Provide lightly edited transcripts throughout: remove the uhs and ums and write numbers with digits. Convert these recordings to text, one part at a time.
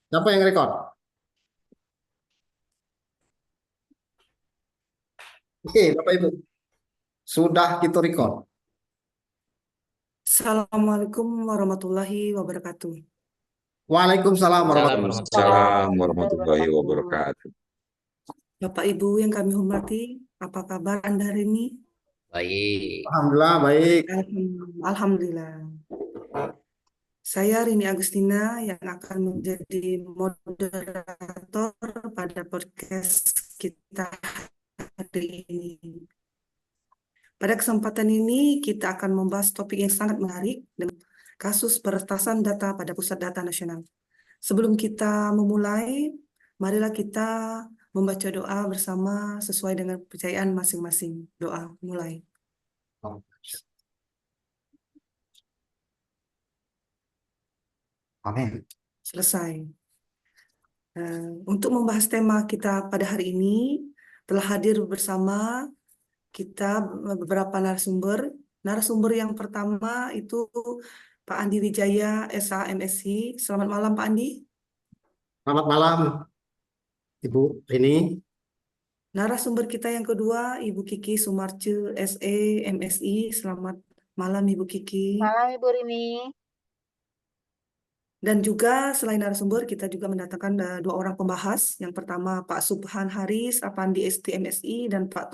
Siapa yang record? Oke, Bapak Ibu, sudah kita record. Assalamualaikum warahmatullahi wabarakatuh. Waalaikumsalam Salam warahmatullahi wabarakatuh. warahmatullahi Waalaikumsalam warahmatullahi wabarakatuh. wabarakatuh. Bapak Ibu yang kami hormati, apa kabar Anda hari ini? Baik. Alhamdulillah baik. Alhamdulillah. Saya Rini Agustina yang akan menjadi moderator pada podcast kita hari ini. Pada kesempatan ini kita akan membahas topik yang sangat menarik dengan kasus peretasan data pada Pusat Data Nasional. Sebelum kita memulai, marilah kita membaca doa bersama sesuai dengan kepercayaan masing-masing. Doa mulai. Amin. Selesai. Untuk membahas tema kita pada hari ini, telah hadir bersama kita beberapa narasumber. Narasumber yang pertama itu Pak Andi Wijaya, SA MSc. Selamat malam Pak Andi. Selamat malam, Ibu Rini. Narasumber kita yang kedua, Ibu Kiki Sumarce, SE, MSI. Selamat malam, Ibu Kiki. Malam Ibu Rini. Dan juga selain narasumber, kita juga mendatangkan dua orang pembahas. Yang pertama, Pak Subhan Haris, Apandi ST, MSI, dan Pak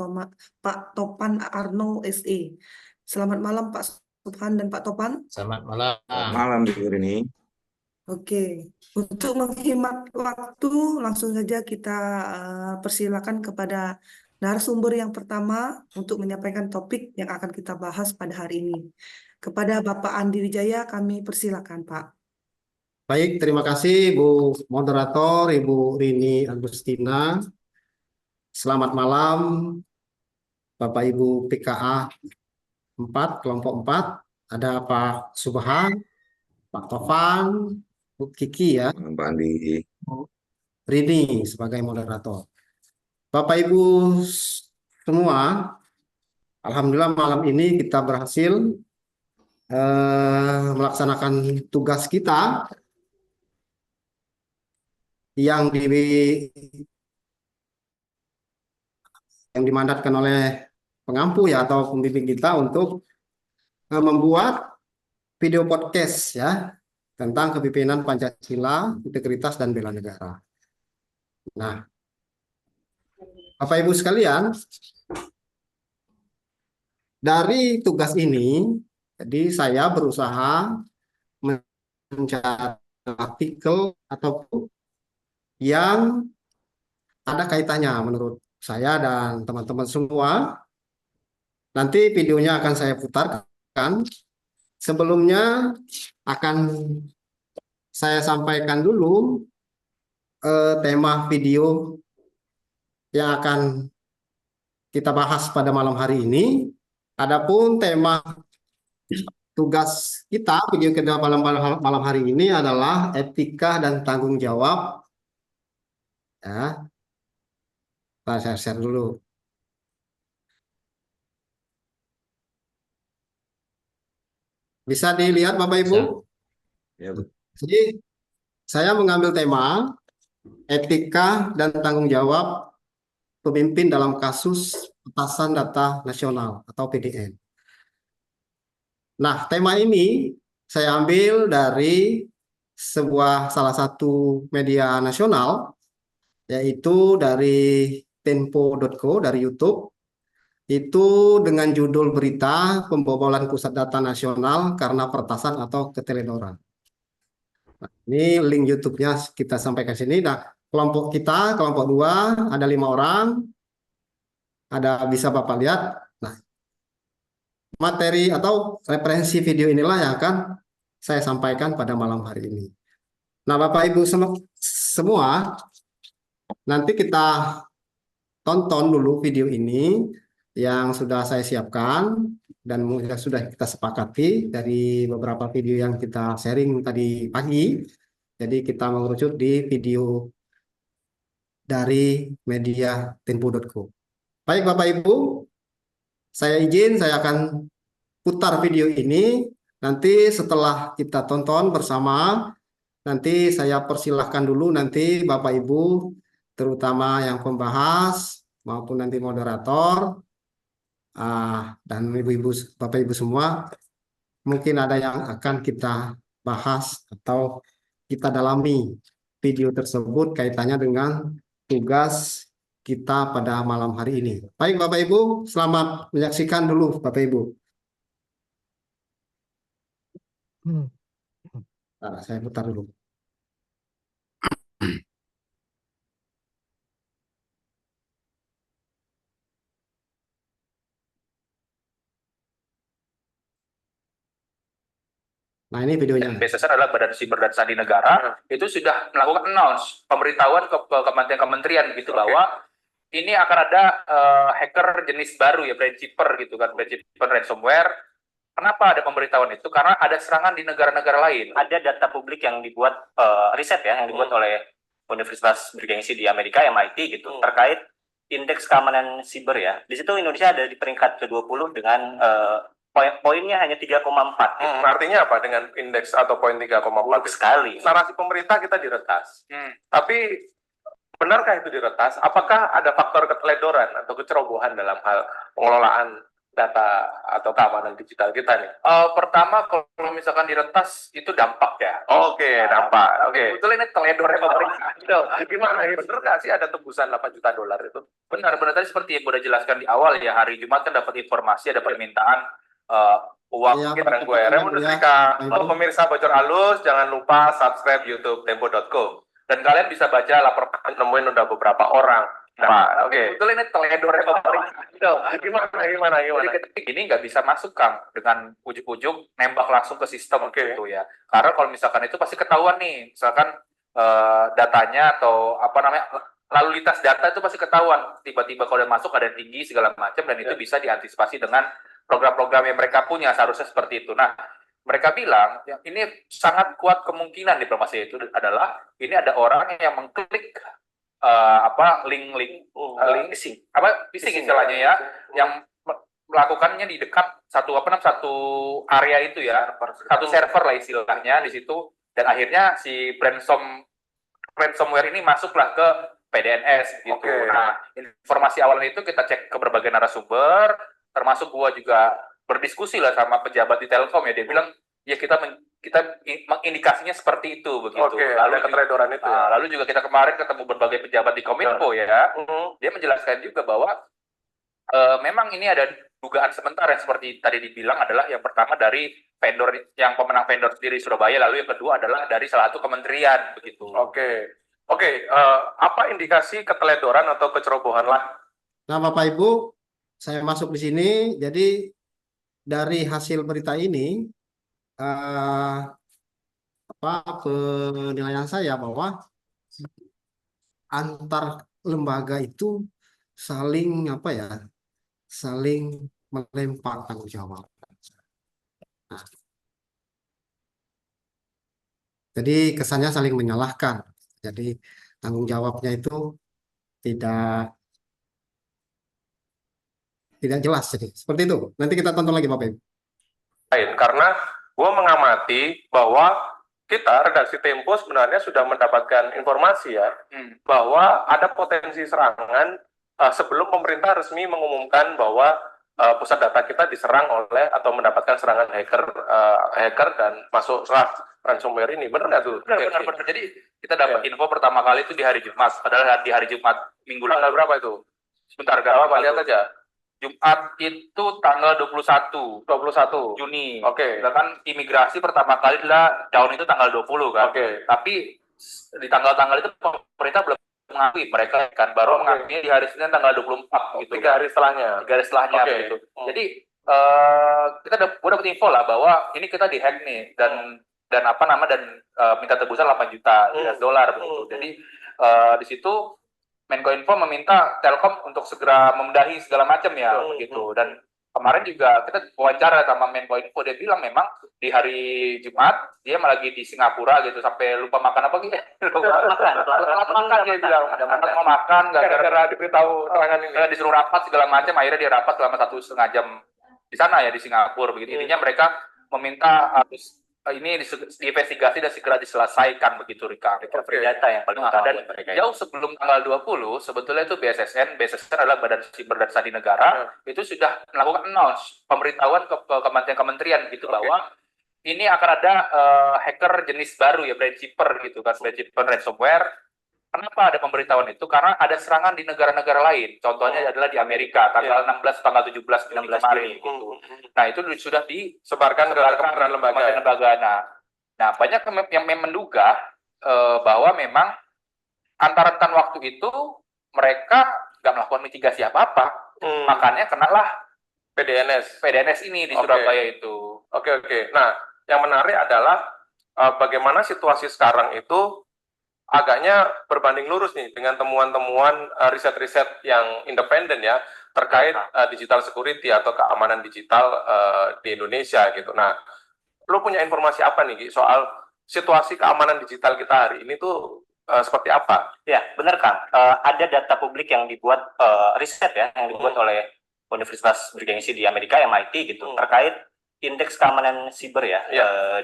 Topan Arno, SE. Selamat malam, Pak Subhan dan Pak Topan. Selamat malam. Malam Ibu Rini. Oke, untuk menghemat waktu, langsung saja kita persilakan kepada narasumber yang pertama untuk menyampaikan topik yang akan kita bahas pada hari ini. Kepada Bapak Andi Wijaya, kami persilakan, Pak. Baik, terima kasih Ibu Moderator, Ibu Rini Agustina. Selamat malam, Bapak Ibu PKA 4, kelompok 4. Ada Pak Subhan, Pak Tovan, Bu Kiki ya, Pak Andi. Rini sebagai moderator. Bapak Ibu semua, Alhamdulillah malam ini kita berhasil melaksanakan tugas kita yang dimandatkan oleh pengampu ya atau pembimbing kita untuk membuat video podcast ya tentang kepemimpinan Pancasila, integritas dan bela negara. Nah, Bapak Ibu sekalian, dari tugas ini, jadi saya berusaha mencari artikel ataupun yang ada kaitannya menurut saya dan teman-teman semua. Nanti videonya akan saya putarkan. Sebelumnya akan saya sampaikan dulu tema video yang akan kita bahas pada malam hari ini. Adapun tema tugas kita, video kita malam hari ini adalah etika dan tanggung jawab. Ya, saya share dulu. Bisa dilihat Bapak Ibu? Ya, Bu. Jadi saya mengambil tema etika dan tanggung jawab pemimpin dalam kasus petasan data nasional atau PDN. Nah, tema ini saya ambil dari salah satu media nasional, yaitu dari tempo.co, dari YouTube. Itu dengan judul berita pembobolan pusat data nasional karena peretasan atau keteledoran. Nah, ini link YouTube-nya kita sampaikan sini. Nah, kelompok kita, kelompok 2, ada 5 orang. Ada bisa Bapak lihat. Nah, materi atau referensi video inilah yang akan saya sampaikan pada malam hari ini. Nah, Bapak Ibu semua, nanti kita tonton dulu video ini yang sudah saya siapkan dan yang sudah kita sepakati dari beberapa video yang kita sharing tadi pagi. Jadi kita mengerucut di video dari media tempo.co. Baik Bapak Ibu, saya izin saya akan putar video ini. Nanti setelah kita tonton bersama, Nanti saya persilahkan dulu nanti Bapak Ibu, terutama yang pembahas maupun nanti moderator, dan Ibu-Ibu, Bapak Ibu semua, mungkin ada yang akan kita bahas atau kita dalami video tersebut kaitannya dengan tugas kita pada malam hari ini. Baik Bapak Ibu, selamat menyaksikan dulu Bapak Ibu. Nah, saya putar dulu. Nah, ini videonya. BSSN adalah Badan Siber dan Sandi Negara, itu sudah melakukan announce pemberitahuan ke kementerian-kementerian gitu bahwa ini akan ada hacker jenis baru ya, brain chipper gitu kan, brain chipper ransomware. Kenapa ada pemberitahuan itu? Karena ada serangan di negara-negara lain. Ada data publik yang dibuat riset ya, yang dibuat oleh Universitas bergengsi di Amerika, MIT gitu, terkait indeks keamanan siber ya. Di situ Indonesia ada di peringkat ke-20 dengan poinnya hanya 3,4. Artinya apa dengan indeks atau poin 3,4? Buruk sekali. Narasi pemerintah kita diretas. Tapi benarkah itu diretas? Apakah ada faktor keteledoran atau kecerobohan dalam hal pengelolaan data atau keamanan digital kita nih? Pertama, kalau misalkan diretas itu dampak ya. Oke, dampak. Oke. Betul, ini teledornya pemerintah. Gimana? Bener nggak sih ada tebusan 8 juta dolar itu? Benar tadi seperti yang gue udah jelaskan di awal ya, hari Jumat kan dapat informasi ada permintaan uang Ya, gitu. Dan gue Raymond Nutrika. Untuk pemirsa bocor halus, jangan lupa subscribe YouTube Tempo.co. Dan kalian bisa baca lapor Nemuin udah beberapa orang. Nah, oke. betul ini teledornya pemerintah. Gimana? Jadi ketika ini nggak bisa masuk Kang dengan ujuk-ujuk nembak langsung ke sistem Oke. gitu ya. Karena kalau misalkan itu pasti ketahuan nih, misalkan datanya atau apa namanya lalu lintas data itu pasti ketahuan. Tiba-tiba kalau udah masuk ada yang tinggi segala macam dan itu bisa diantisipasi dengan program-program yang mereka punya, seharusnya seperti itu. Nah, mereka bilang yang ini sangat kuat kemungkinan diplomasi itu adalah ini ada orang yang mengklik link phishing istilahnya ya, yang melakukannya di dekat satu area itu ya, satu server lah istilahnya di situ, dan akhirnya si ransomware ini masuklah ke PDNS gitu. Oke. Nah, informasi awalnya itu kita cek ke berbagai narasumber, termasuk gua juga berdiskusi lah sama pejabat di Telkom ya, dia bilang ya kita mengindikasinya seperti itu begitu. Oke, ada keteledoran itu ya. Lalu juga kita kemarin ketemu berbagai pejabat di Kominfo ya, dia menjelaskan juga bahwa memang ini ada dugaan sementara yang seperti tadi dibilang adalah yang pertama dari vendor yang pemenang vendor sendiri Surabaya, lalu yang kedua adalah dari salah satu kementerian begitu. Oke, apa indikasi keteledoran atau kecerobohan lah? Nah, Bapak Ibu, saya masuk di sini. Jadi dari hasil berita ini, penilaian saya bahwa antar lembaga itu saling melempar tanggung jawab. Nah, jadi kesannya saling menyalahkan. Jadi tanggung jawabnya itu tidak jelas. Jadi seperti itu. Nanti kita tonton lagi Bapak Ibu. Karena gue mengamati bahwa kita redaksi Tempo sebenarnya sudah mendapatkan informasi ya bahwa ada potensi serangan sebelum pemerintah resmi mengumumkan bahwa pusat data kita diserang oleh atau mendapatkan serangan hacker dan masuk ransomware ini. Benar nggak tuh? Benar. Jadi kita dapat info pertama kali itu di hari Jumat, padahal di hari Jumat minggu lalu. Tanggal berapa itu? Sebentar, Lihat aja. Jumat itu tanggal 21 Juni. Oke. Kan imigrasi pertama kali adalah down itu tanggal 20 kan. Oke. Tapi di tanggal-tanggal itu pemerintah belum mengakui, mereka kan baru mengakuinya di hari Senin tanggal 24 gitu. 3 hari setelahnya. Gitu. Jadi kita dapat info lah bahwa ini kita dihack nih dan minta tebusan 8 juta dolar begitu. Jadi di situ Menkominfo meminta Telkom untuk segera membenahi segala macam ya begitu. Dan kemarin juga kita wawancara sama Menkominfo, dia bilang memang di hari Jumat dia lagi di Singapura gitu sampai lupa makan apa gitu. makan dia bilang mau makan gara-gara diberitahu serangan ini. Disuruh rapat segala macam, akhirnya dia rapat selama 1,5 jam di sana ya di Singapura begitu. Intinya mereka meminta harus ini diinvestigasi dan segera diselesaikan begitu, Rika. Oke. Data yang paling utama Dan buat mereka. jauh sebelum tanggal 20 sebetulnya itu BSSN adalah Badan Siber dan Sandi Negara, itu sudah melakukan announce pemberitahuan ke kementerian-kementerian gitu Oke. bahwa ini akan ada hacker jenis baru ya, Brainchipper gitu kan, Brainchipper ransomware. Kenapa ada pemberitahuan itu? Karena ada serangan di negara-negara lain. Contohnya adalah di Amerika, tanggal 16, tanggal 17 Juni 16 kemarin. Juni. Gitu. Nah, itu sudah Sebarkan ke kementerian lembaga. Kementerian lembaga. Nah, banyak yang menduga bahwa memang antara rentan waktu itu mereka nggak melakukan mitigasi apa-apa. Makanya kenalah PDNS ini di Surabaya itu. Oke. Nah, yang menarik adalah bagaimana situasi sekarang itu agaknya berbanding lurus nih dengan temuan-temuan riset-riset yang independen ya terkait digital security atau keamanan digital di Indonesia gitu. Nah, lo punya informasi apa nih Gi, soal situasi keamanan digital kita hari ini tuh seperti apa? Ya, benar Kang. Ada data publik yang dibuat riset ya, yang dibuat oleh Universitas bergengsi di Amerika, MIT gitu, terkait indeks keamanan siber ya,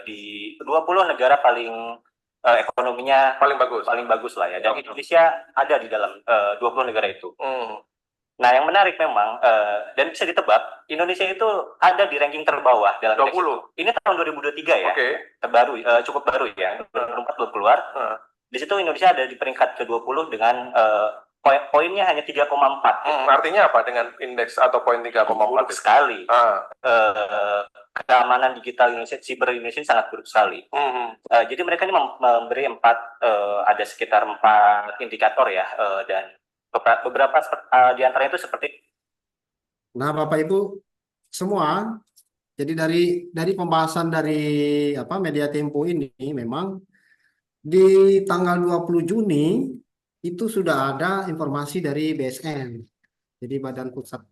di 20 negara paling ekonominya Paling bagus lah ya, dan Indonesia ada di dalam 20 negara itu. Nah, yang menarik memang dan bisa ditebak, Indonesia itu ada di ranking terbawah dalam 20. Ini tahun 2023 ya. Terbaru, cukup baru ya. 2024 belum keluar. Di situ Indonesia ada di peringkat ke-20 dengan poinnya hanya 3,4. Artinya apa dengan indeks atau poin 3,4? Buruk sekali. Keamanan digital Indonesia, siber Indonesia sangat buruk sekali. Jadi mereka ini memberi ada sekitar 4 indikator ya, dan beberapa di antaranya itu seperti. Nah, Bapak Ibu semua, jadi dari pembahasan dari Media Tempo ini memang di tanggal 20 Juni itu sudah ada informasi dari BSN, jadi Badan Pusat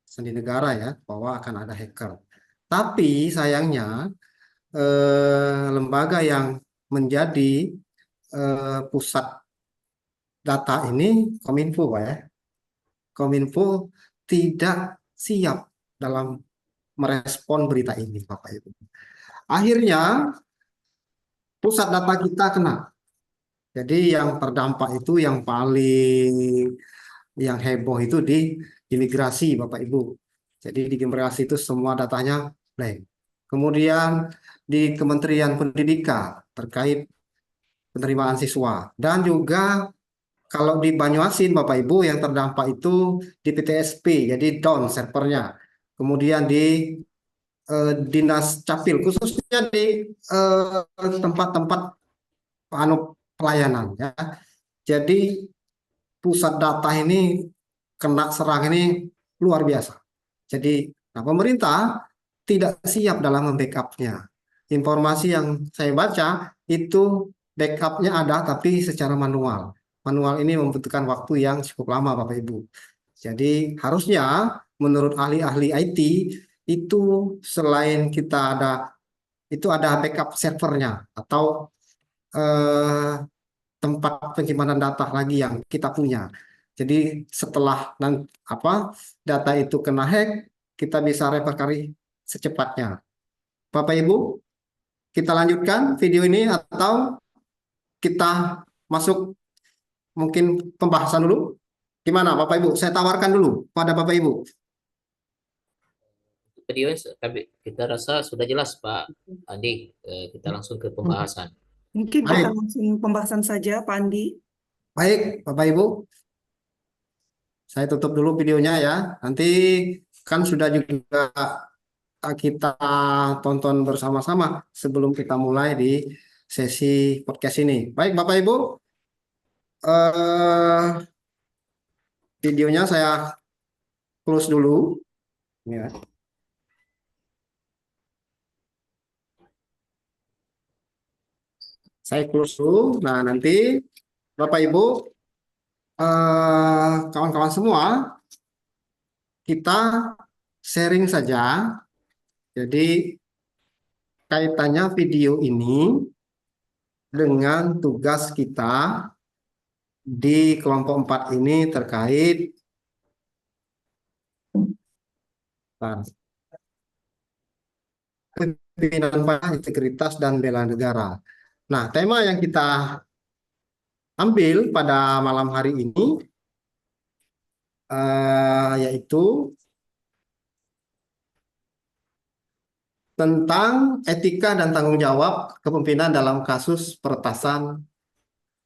Sandi Negara ya, bahwa akan ada hacker. Tapi sayangnya lembaga yang menjadi pusat data ini Kominfo, Pak ya. Kominfo tidak siap dalam merespon berita ini, Bapak Ibu. Akhirnya pusat data kita kena. Jadi yang terdampak itu yang heboh itu di imigrasi, Bapak Ibu. Jadi di imigrasi itu semua datanya blank. Kemudian di Kementerian Pendidikan terkait penerimaan siswa, dan juga kalau di Banyuasin Bapak Ibu yang terdampak itu di PTSP, jadi down servernya. Kemudian di Dinas Capil, khususnya di tempat-tempat pelayanan ya. Jadi pusat data ini kena serang ini luar biasa. Jadi pemerintah tidak siap dalam membackup-nya. Informasi yang saya baca itu backupnya ada tapi secara manual. Manual ini membutuhkan waktu yang cukup lama Bapak Ibu. Jadi harusnya menurut ahli-ahli IT itu selain kita ada backup servernya atau tempat penyimpanan data lagi yang kita punya. Jadi setelah data itu kena hack, kita bisa recovery secepatnya. Bapak Ibu, kita lanjutkan video ini atau kita masuk mungkin pembahasan dulu? Gimana Bapak Ibu? Saya tawarkan dulu pada Bapak Ibu. Video kita rasa sudah jelas Pak Andi. Kita langsung ke pembahasan. Mungkin kita langsung pembahasan saja, Pak Andi. Baik, Bapak Ibu. Saya tutup dulu videonya ya. Nanti kan sudah juga kita tonton bersama-sama sebelum kita mulai di sesi podcast ini. Baik, Bapak Ibu. Videonya saya close dulu. Ya. Saya close dulu. Nah, nanti Bapak Ibu, kawan-kawan semua, kita sharing saja. Jadi kaitannya video ini dengan tugas kita di kelompok 4 ini terkait kepemimpinan integritas dan bela negara. Nah, tema yang kita ambil pada malam hari ini yaitu tentang etika dan tanggung jawab kepemimpinan dalam kasus peretasan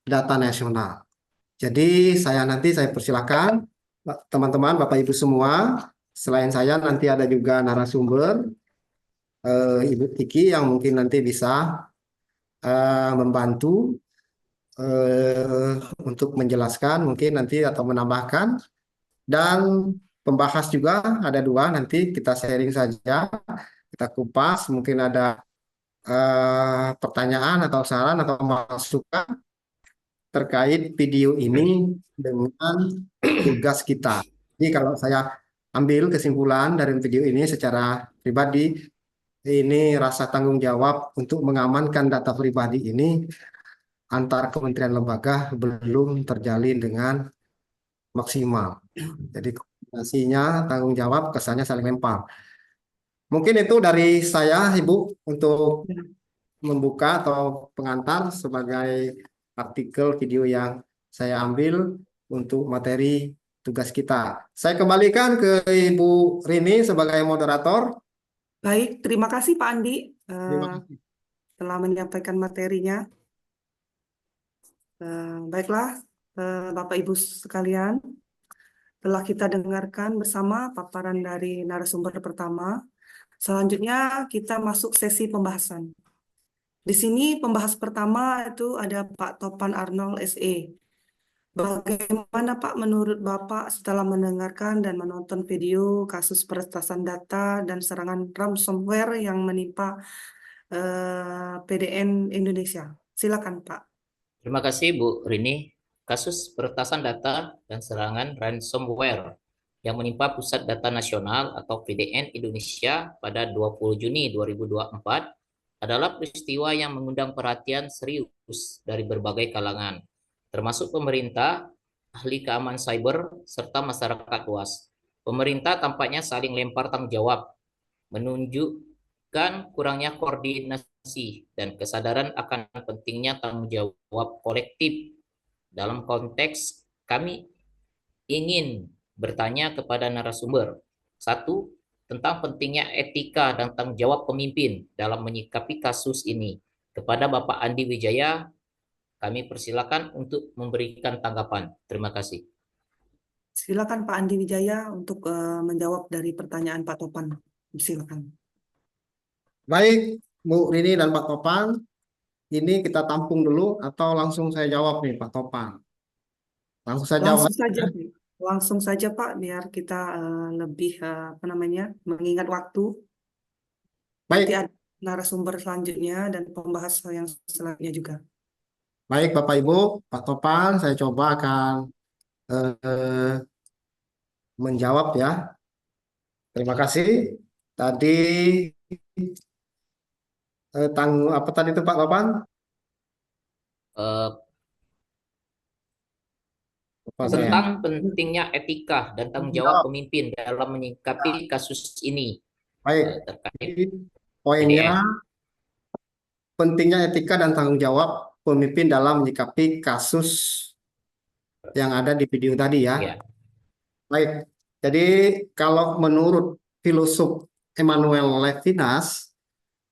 data nasional. Jadi nanti saya persilakan teman-teman, Bapak Ibu semua. Selain saya nanti ada juga narasumber Ibu Tiki yang mungkin nanti bisa membantu untuk menjelaskan mungkin nanti atau menambahkan, dan pembahas juga ada 2, nanti kita sharing saja, kita kupas, mungkin ada pertanyaan atau saran atau masukan terkait video ini dengan tugas kita. Jadi kalau saya ambil kesimpulan dari video ini secara pribadi, ini rasa tanggung jawab untuk mengamankan data pribadi ini antar kementerian lembaga belum terjalin dengan maksimal. Jadi koordinasinya, tanggung jawab, kesannya saling lempar. Mungkin itu dari saya, Ibu, untuk membuka atau pengantar sebagai artikel video yang saya ambil untuk materi tugas kita. Saya kembalikan ke Ibu Rini sebagai moderator. Baik, terima kasih Pak Andi Terima kasih. telah menyampaikan materinya. Baiklah, Bapak Ibu sekalian, telah kita dengarkan bersama paparan dari narasumber pertama. Selanjutnya kita masuk sesi pembahasan. Di sini pembahas pertama itu ada Pak Topan Arnold SE. Bagaimana Pak menurut Bapak setelah mendengarkan dan menonton video kasus peretasan data dan serangan ransomware yang menimpa PDN Indonesia? Silakan Pak. Terima kasih Bu Rini. Kasus peretasan data dan serangan ransomware yang menimpa Pusat Data Nasional atau PDN Indonesia pada 20 Juni 2024 adalah peristiwa yang mengundang perhatian serius dari berbagai kalangan, termasuk pemerintah, ahli keamanan cyber, serta masyarakat luas. Pemerintah tampaknya saling lempar tanggung jawab, menunjukkan kurangnya koordinasi dan kesadaran akan pentingnya tanggung jawab kolektif. Dalam konteks kami ingin bertanya kepada narasumber. 1. Tentang pentingnya etika dan tanggung jawab pemimpin dalam menyikapi kasus ini. Kepada Bapak Andi Wijaya, kami persilakan untuk memberikan tanggapan. Terima kasih. Silakan Pak Andi Wijaya untuk menjawab dari pertanyaan Pak Topan. Silakan. Baik, Bu Rini dan Pak Topan, ini kita tampung dulu atau langsung saya jawab nih Pak Topan? Langsung saya jawab. Langsung saja Pak, biar kita lebih mengingat waktu. Baik. Nanti ada narasumber selanjutnya dan pembahas yang selanjutnya juga. Baik Bapak Ibu, Pak Topan, saya coba akan menjawab ya. Terima kasih. Tadi apa tadi itu Pak Topan? Tentang pentingnya etika dan tanggung jawab pemimpin dalam menyikapi kasus ini. Baik, poinnya pentingnya etika dan tanggung jawab pemimpin dalam menyikapi kasus yang ada di video tadi ya. Ya. Baik, jadi kalau menurut filosof Emmanuel Levinas,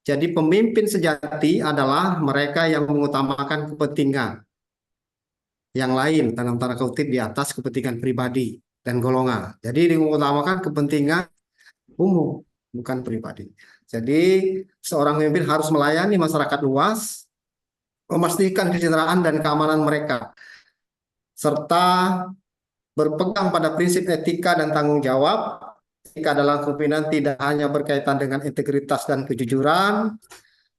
jadi pemimpin sejati adalah mereka yang mengutamakan kepentingan yang lain dalam tanda kutip di atas kepentingan pribadi dan golongan. Jadi mengutamakan kepentingan umum, bukan pribadi. Jadi seorang pemimpin harus melayani masyarakat luas, memastikan kesejahteraan dan keamanan mereka, serta berpegang pada prinsip etika dan tanggung jawab. Etika dalam kepemimpinan tidak hanya berkaitan dengan integritas dan kejujuran,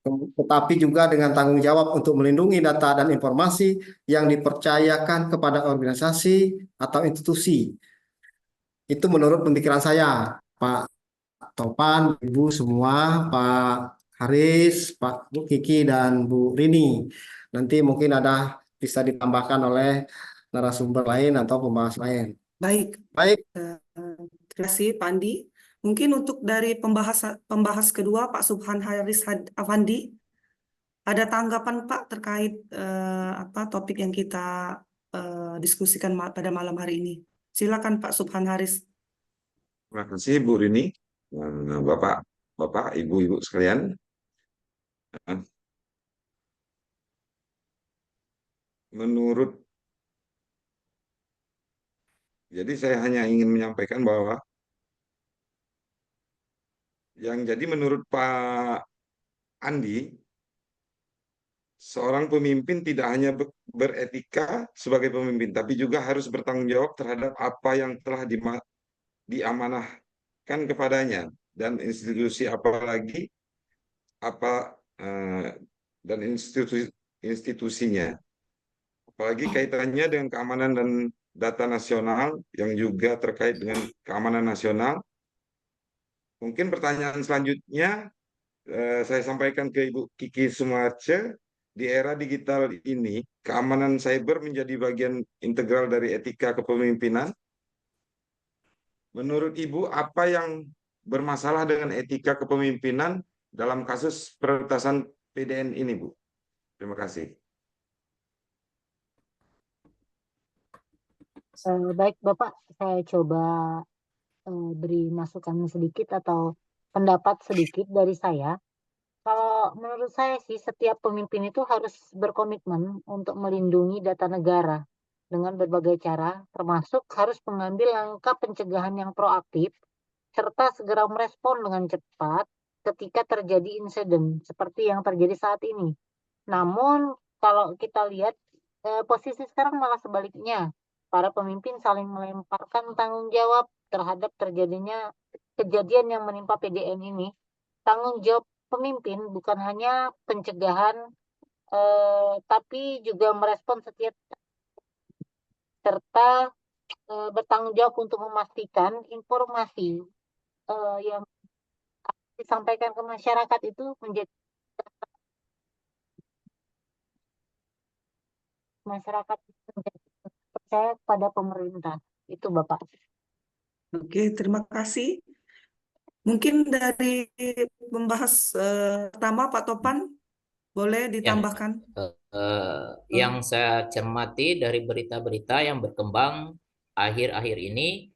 tetapi juga dengan tanggung jawab untuk melindungi data dan informasi yang dipercayakan kepada organisasi atau institusi. Itu menurut pemikiran saya, Pak Topan, Ibu semua, Pak Haris, Pak Bu Kiki, dan Bu Rini. Nanti mungkin ada bisa ditambahkan oleh narasumber lain atau pembahas lain. Baik. Baik. Terima kasih Pak Andi. Mungkin untuk dari pembahas kedua, Pak Subhan Haris Afandi, ada tanggapan Pak terkait topik yang kita diskusikan pada malam hari ini. Silakan Pak Subhan Haris. Terima kasih Bu Rini, Bapak, Ibu-ibu sekalian. Jadi saya hanya ingin menyampaikan bahwa menurut Pak Andi, seorang pemimpin tidak hanya beretika sebagai pemimpin, tapi juga harus bertanggung jawab terhadap apa yang telah diamanahkan kepadanya dan institusi dan institusinya. Apalagi kaitannya dengan keamanan dan data nasional yang juga terkait dengan keamanan nasional. Mungkin pertanyaan selanjutnya saya sampaikan ke Ibu Kiki Sumarce. Di era digital ini, keamanan cyber menjadi bagian integral dari etika kepemimpinan. Menurut Ibu, apa yang bermasalah dengan etika kepemimpinan dalam kasus peretasan PDN ini, Bu? Terima kasih. Baik, Bapak, saya coba beri masukan sedikit atau pendapat sedikit dari saya. Kalau menurut saya sih, setiap pemimpin itu harus berkomitmen untuk melindungi data negara dengan berbagai cara, termasuk harus mengambil langkah pencegahan yang proaktif, serta segera merespon dengan cepat ketika terjadi insiden seperti yang terjadi saat ini. Namun, kalau kita lihat, posisi sekarang malah sebaliknya. Para pemimpin saling melemparkan tanggung jawab terhadap terjadinya kejadian yang menimpa PDN ini. Tanggung jawab pemimpin bukan hanya pencegahan, tapi juga merespon setiap serta bertanggung jawab untuk memastikan informasi yang disampaikan ke masyarakat itu menjadi masyarakat percaya pada pemerintah. Itu Bapak. Oke, terima kasih. Mungkin dari pembahas pertama Pak Topan boleh ditambahkan. Yang saya cermati dari berita-berita yang berkembang akhir-akhir ini,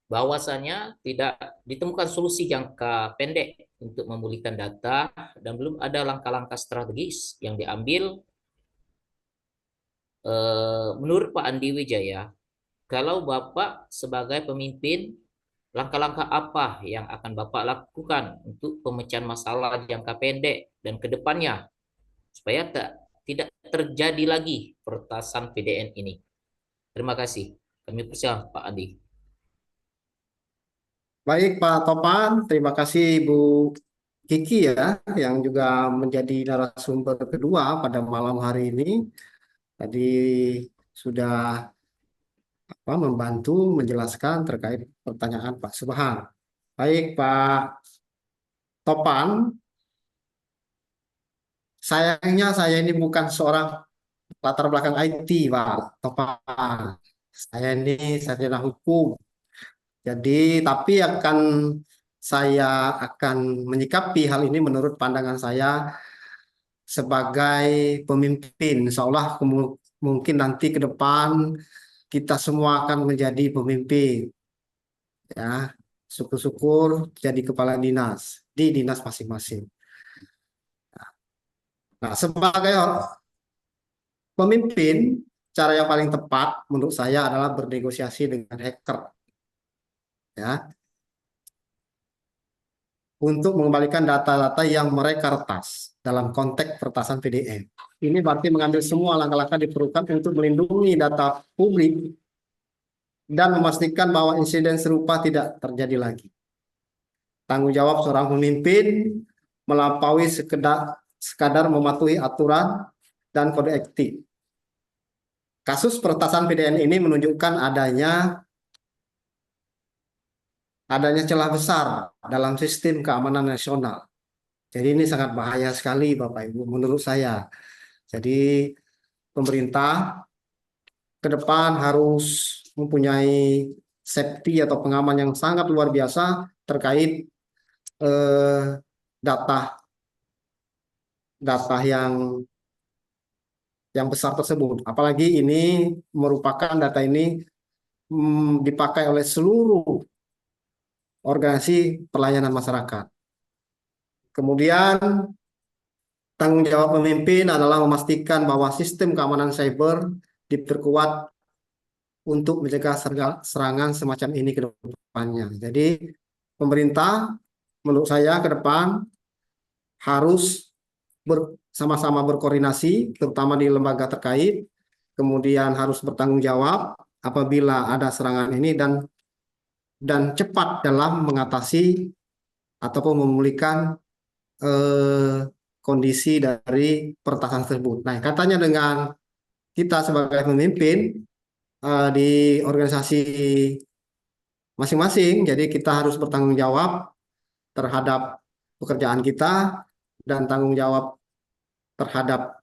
bahwasannya tidak ditemukan solusi jangka pendek untuk memulihkan data dan belum ada langkah-langkah strategis yang diambil. Menurut Pak Andi Wijaya, kalau Bapak sebagai pemimpin, langkah-langkah apa yang akan Bapak lakukan untuk pemecahan masalah jangka pendek dan ke depannya supaya tidak terjadi lagi peretasan PDN ini? Terima kasih. Kami persilakan Pak Andi. Baik Pak Topan, terima kasih Bu Kiki ya, yang juga menjadi narasumber kedua pada malam hari ini. Tadi sudah membantu menjelaskan terkait pertanyaan Pak Subhan. Baik Pak Topan, sayangnya saya ini bukan seorang latar belakang IT Pak Topan. Saya ini sarjana hukum. Jadi tapi saya akan menyikapi hal ini menurut pandangan saya sebagai pemimpin. Seolah mungkin nanti ke depan kita semua akan menjadi pemimpin. Ya, syukur-syukur jadi kepala dinas di dinas masing-masing. Nah, sebagai pemimpin, cara yang paling tepat menurut saya adalah bernegosiasi dengan hacker. Ya. Untuk mengembalikan data-data yang mereka retas dalam konteks peretasan PDN. Ini berarti mengambil semua langkah-langkah diperlukan untuk melindungi data publik dan memastikan bahwa insiden serupa tidak terjadi lagi. Tanggung jawab seorang pemimpin melampaui sekadar mematuhi aturan dan kode etik. Kasus peretasan PDN ini menunjukkan adanya celah besar dalam sistem keamanan nasional. Jadi ini sangat bahaya sekali Bapak Ibu menurut saya. Jadi pemerintah ke depan harus mempunyai safety atau pengaman yang sangat luar biasa terkait data yang besar tersebut. Apalagi ini merupakan data ini dipakai oleh seluruh organisasi pelayanan masyarakat. Kemudian tanggung jawab pemimpin adalah memastikan bahwa sistem keamanan cyber diperkuat untuk mencegah serangan semacam ini ke depannya. Jadi pemerintah menurut saya ke depan harus sama-sama berkoordinasi, terutama di lembaga terkait, kemudian harus bertanggung jawab apabila ada serangan ini dan cepat dalam mengatasi ataupun memulihkan kondisi dari peretasan tersebut. Nah, katanya dengan kita sebagai pemimpin di organisasi masing-masing, jadi kita harus bertanggung jawab terhadap pekerjaan kita dan tanggung jawab terhadap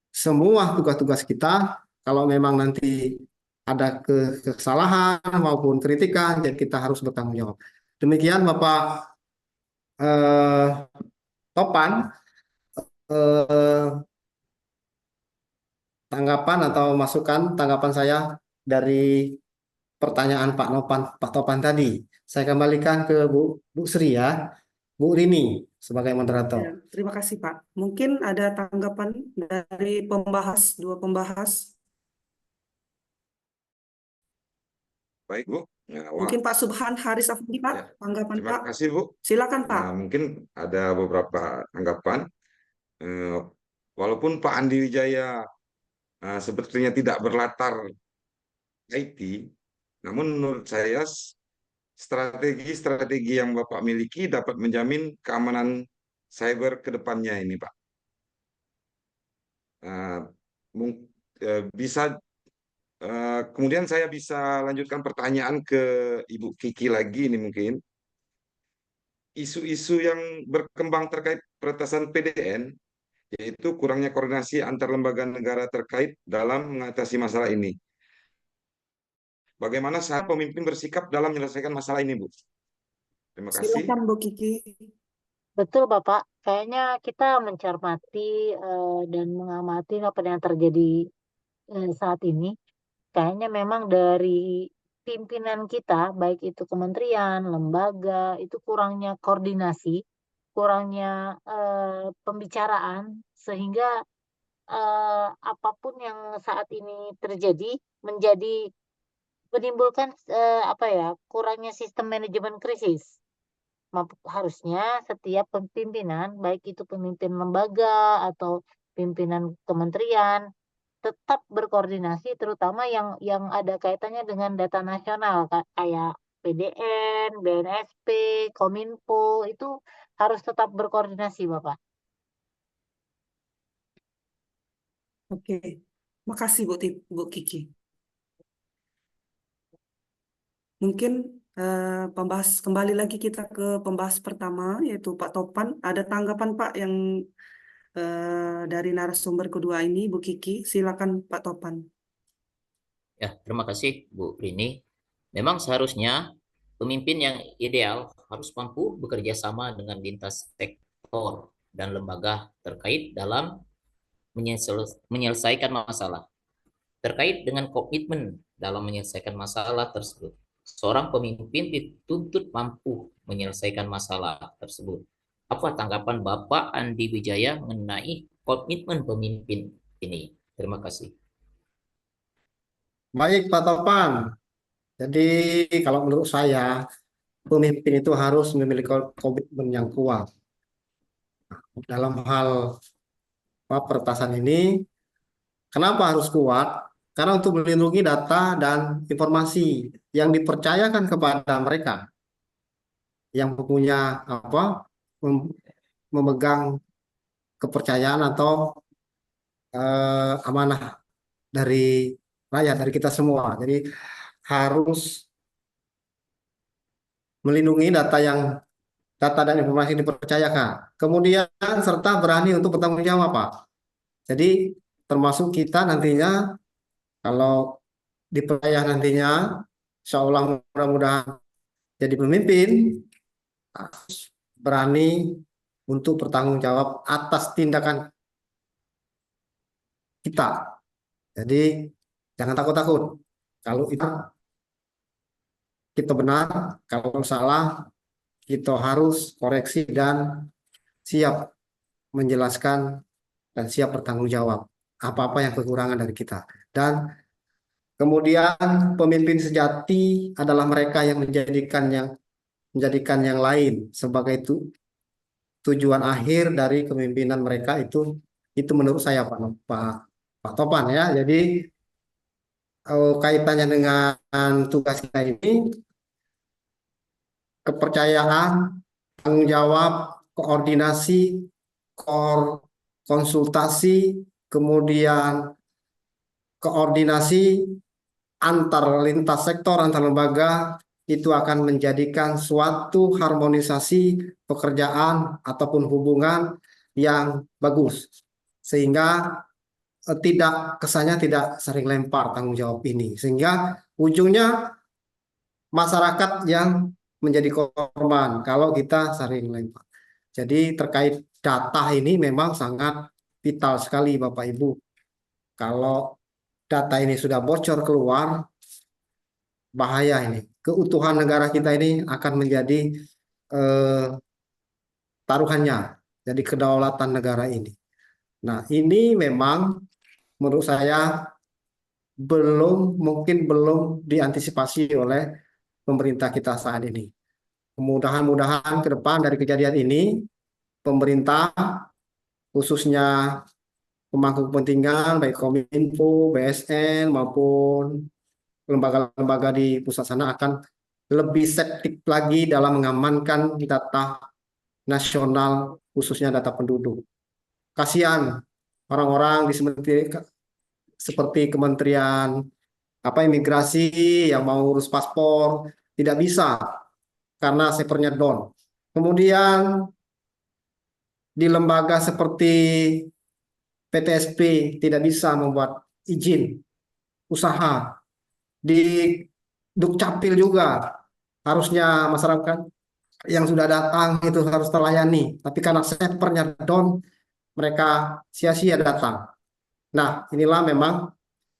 semua tugas-tugas kita. Kalau memang nanti ada kesalahan maupun kritikan, jadi kita harus bertanggung jawab. Demikian Bapak Topan, tanggapan atau masukan tanggapan saya dari pertanyaan Pak Topan tadi. Saya kembalikan ke Bu Sri ya, Bu Rini sebagai moderator. Ya, terima kasih Pak. Mungkin ada tanggapan dari dua pembahas. Baik, Bu. Ya, Mungkin Pak Subhan Haris Afandi, Pak, ya. tanggapan Terima Pak. kasih, Bu. Silakan Pak. Nah, mungkin ada beberapa tanggapan. Walaupun Pak Andi Wijaya sebetulnya tidak berlatar IT, namun menurut saya strategi yang Bapak miliki dapat menjamin keamanan cyber ke depannya ini, Pak. Bisa kemudian saya bisa lanjutkan pertanyaan ke Ibu Kiki lagi ini mungkin. Isu-isu yang berkembang terkait peretasan PDN, yaitu kurangnya koordinasi antar lembaga negara terkait dalam mengatasi masalah ini. Bagaimana saat pemimpin bersikap dalam menyelesaikan masalah ini, Bu? Terima kasih. Silakan Bu Kiki. Betul Bapak, kayaknya kita mencermati dan mengamati apa yang terjadi saat ini. Kayaknya memang dari pimpinan kita, baik itu kementerian, lembaga, itu kurangnya koordinasi, kurangnya pembicaraan, sehingga apapun yang saat ini terjadi menimbulkan kurangnya sistem manajemen krisis. Harusnya setiap pimpinan, baik itu pemimpin lembaga atau pimpinan kementerian, tetap berkoordinasi, terutama yang ada kaitannya dengan data nasional kayak PDN, BNSP, Kominfo, itu harus tetap berkoordinasi, Bapak. Oke, makasih Bu Kiki. Mungkin kembali lagi kita ke pembahas pertama, yaitu Pak Topan. Ada tanggapan Pak yang dari narasumber kedua ini, Bu Kiki. Silakan Pak Topan. Ya, terima kasih Bu Rini. Memang seharusnya pemimpin yang ideal harus mampu bekerja sama dengan lintas sektor dan lembaga terkait dalam menyelesaikan masalah. Terkait dengan komitmen dalam menyelesaikan masalah tersebut, seorang pemimpin dituntut mampu menyelesaikan masalah tersebut. Apa tanggapan Bapak Andi Wijaya mengenai komitmen pemimpin ini? Terima kasih. Baik Pak Topan, jadi kalau menurut saya pemimpin itu harus memiliki komitmen yang kuat dalam hal peretasan ini. Kenapa harus kuat? Karena untuk melindungi data dan informasi yang dipercayakan kepada mereka yang punya memegang kepercayaan atau amanah dari rakyat, dari kita semua. Jadi harus melindungi data dan informasi yang dipercayakan. Kemudian serta berani untuk bertanggung jawab, Pak. Jadi termasuk kita nantinya kalau dipercaya nantinya, insya Allah mudah-mudahan jadi pemimpin, harus berani untuk bertanggung jawab atas tindakan kita. Jadi jangan takut-takut. Kalau itu kita benar, kalau salah kita harus koreksi dan siap menjelaskan dan siap bertanggung jawab apa-apa yang kekurangan dari kita. Dan kemudian pemimpin sejati adalah mereka yang menjadikan yang lain sebagai tujuan akhir dari kepemimpinan mereka itu menurut saya Pak Topan ya. Jadi kaitannya dengan tugas kita ini kepercayaan, tanggung jawab, koordinasi, konsultasi, kemudian koordinasi antar lintas sektor, antar lembaga, itu akan menjadikan suatu harmonisasi pekerjaan ataupun hubungan yang bagus. Sehingga kesannya tidak sering lempar tanggung jawab ini. Sehingga ujungnya masyarakat yang menjadi korban kalau kita sering lempar. Jadi terkait data ini memang sangat vital sekali Bapak Ibu. Kalau data ini sudah bocor keluar, bahaya ini. Keutuhan negara kita ini akan menjadi taruhannya, jadi kedaulatan negara ini. Nah, ini memang menurut saya mungkin belum diantisipasi oleh pemerintah kita saat ini. Mudah-mudahan ke depan dari kejadian ini, pemerintah khususnya pemangku kepentingan baik Kominfo, BSN maupun lembaga-lembaga di pusat sana akan lebih setback lagi dalam mengamankan data nasional khususnya data penduduk. Kasihan orang-orang di seperti Kementerian Imigrasi yang mau urus paspor tidak bisa karena servernya down. Kemudian di lembaga seperti PTSP tidak bisa membuat izin usaha. Di Dukcapil juga harusnya masyarakat yang sudah datang itu harus terlayani. Tapi karena servernya down, mereka sia-sia datang. Nah, inilah memang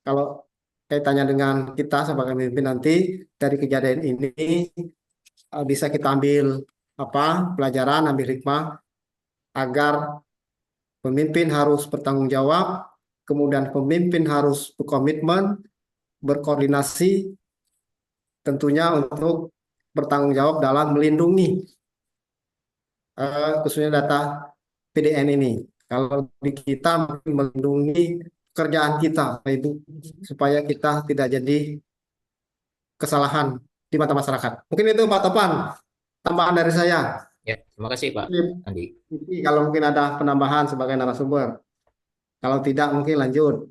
kalau kaitannya dengan kita sebagai pemimpin nanti dari kejadian ini bisa kita ambil pelajaran, ambil hikmah agar pemimpin harus bertanggung jawab, kemudian pemimpin harus berkomitmen, berkoordinasi tentunya untuk bertanggung jawab dalam melindungi khususnya data PDN ini. Kalau di kita melindungi pekerjaan kita, Pak Ibu, supaya kita tidak jadi kesalahan di mata masyarakat. Mungkin itu Pak Topan, tambahan dari saya. Ya, terima kasih Pak Andi. Kalau mungkin ada penambahan sebagai narasumber. Kalau tidak mungkin lanjut.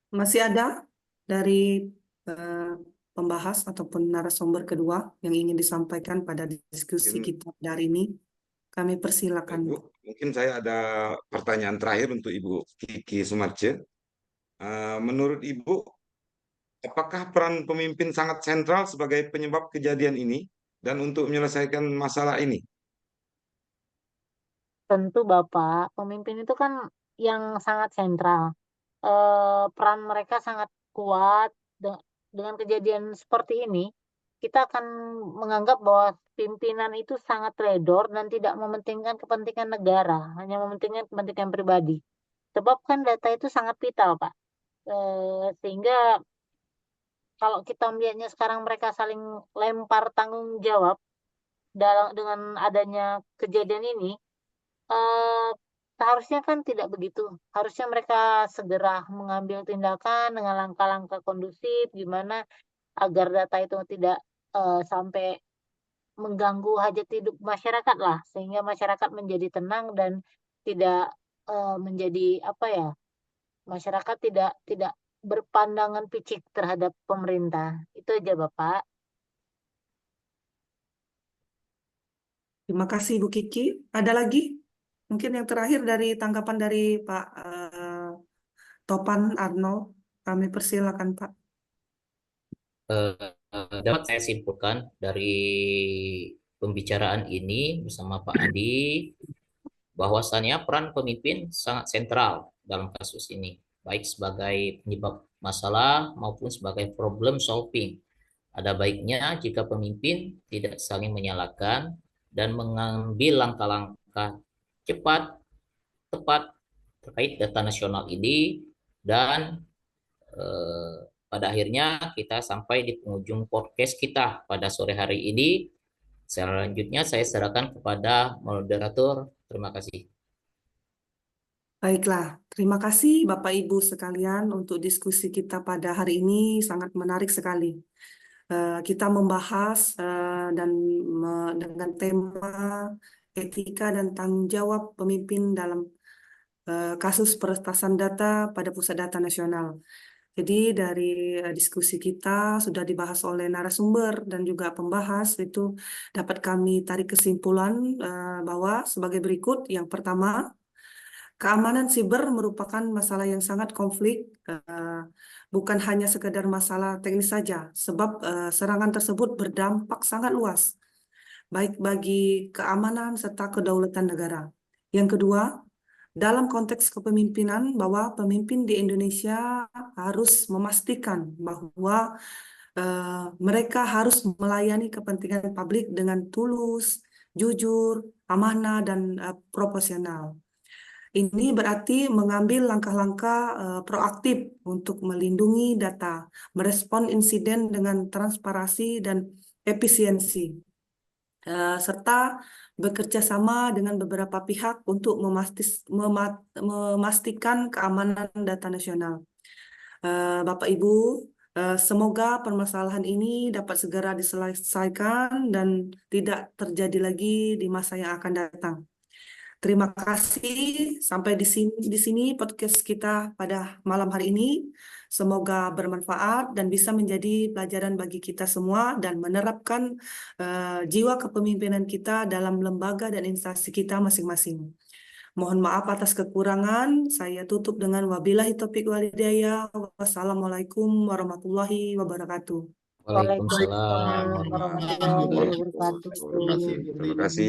Masih ada dari pembahas ataupun narasumber kedua yang ingin disampaikan pada diskusi kita hari ini? Kami persilakan. Ibu, mungkin saya ada pertanyaan terakhir untuk Ibu Kiki Sumarce. Menurut Ibu, apakah peran pemimpin sangat sentral sebagai penyebab kejadian ini dan untuk menyelesaikan masalah ini? Tentu Bapak, pemimpin itu kan yang sangat sentral. Peran mereka sangat kuat. Dengan kejadian seperti ini, kita akan menganggap bahwa pimpinan itu sangat teledor dan tidak mementingkan kepentingan negara, hanya mementingkan kepentingan pribadi. Sebab kan data itu sangat vital, Pak. Sehingga kalau kita melihatnya sekarang mereka saling lempar tanggung jawab dengan adanya kejadian ini, seharusnya kan tidak begitu. Harusnya mereka segera mengambil tindakan dengan langkah-langkah kondusif, gimana agar data itu tidak sampai mengganggu hajat hidup masyarakat lah, sehingga masyarakat menjadi tenang dan tidak menjadi masyarakat tidak berpandangan picik terhadap pemerintah. Itu aja Bapak. Terima kasih Bu Kiki. Ada lagi? Mungkin yang terakhir dari tanggapan dari Pak Topan Arnold. Kami persilakan Pak. Dapat saya simpulkan dari pembicaraan ini bersama Pak Andi, bahwasannya peran pemimpin sangat sentral dalam kasus ini, baik sebagai penyebab masalah maupun sebagai problem solving. Ada baiknya jika pemimpin tidak saling menyalahkan dan mengambil langkah-langkah cepat, tepat terkait data nasional ini, dan pada akhirnya kita sampai di penghujung podcast kita pada sore hari ini. Selanjutnya saya serahkan kepada moderator. Terima kasih. Baiklah, terima kasih Bapak Ibu sekalian untuk diskusi kita pada hari ini, sangat menarik sekali. Kita membahas dengan tema etika dan tanggung jawab pemimpin dalam kasus peretasan data pada Pusat Data Nasional. Jadi dari diskusi kita sudah dibahas oleh narasumber dan juga pembahas, itu dapat kami tarik kesimpulan bahwa sebagai berikut. Yang pertama, keamanan siber merupakan masalah yang sangat konflik, bukan hanya sekedar masalah teknis saja, sebab serangan tersebut berdampak sangat luas, baik bagi keamanan serta kedaulatan negara. Yang kedua, dalam konteks kepemimpinan, bahwa pemimpin di Indonesia harus memastikan bahwa mereka harus melayani kepentingan publik dengan tulus, jujur, amanah, dan proporsional. Ini berarti mengambil langkah-langkah proaktif untuk melindungi data, merespon insiden dengan transparansi dan efisiensi, serta bekerja sama dengan beberapa pihak untuk memastikan keamanan data nasional. Bapak Ibu, semoga permasalahan ini dapat segera diselesaikan dan tidak terjadi lagi di masa yang akan datang. Terima kasih. Sampai di sini podcast kita pada malam hari ini. Semoga bermanfaat dan bisa menjadi pelajaran bagi kita semua dan menerapkan jiwa kepemimpinan kita dalam lembaga dan instansi kita masing-masing. Mohon maaf atas kekurangan. Saya tutup dengan wabillahi taufiq wal hidayah. Wassalamualaikum warahmatullahi wabarakatuh. Waalaikumsalam Waalaikumsalam warahmatullahi wabarakatuh. Terima kasih.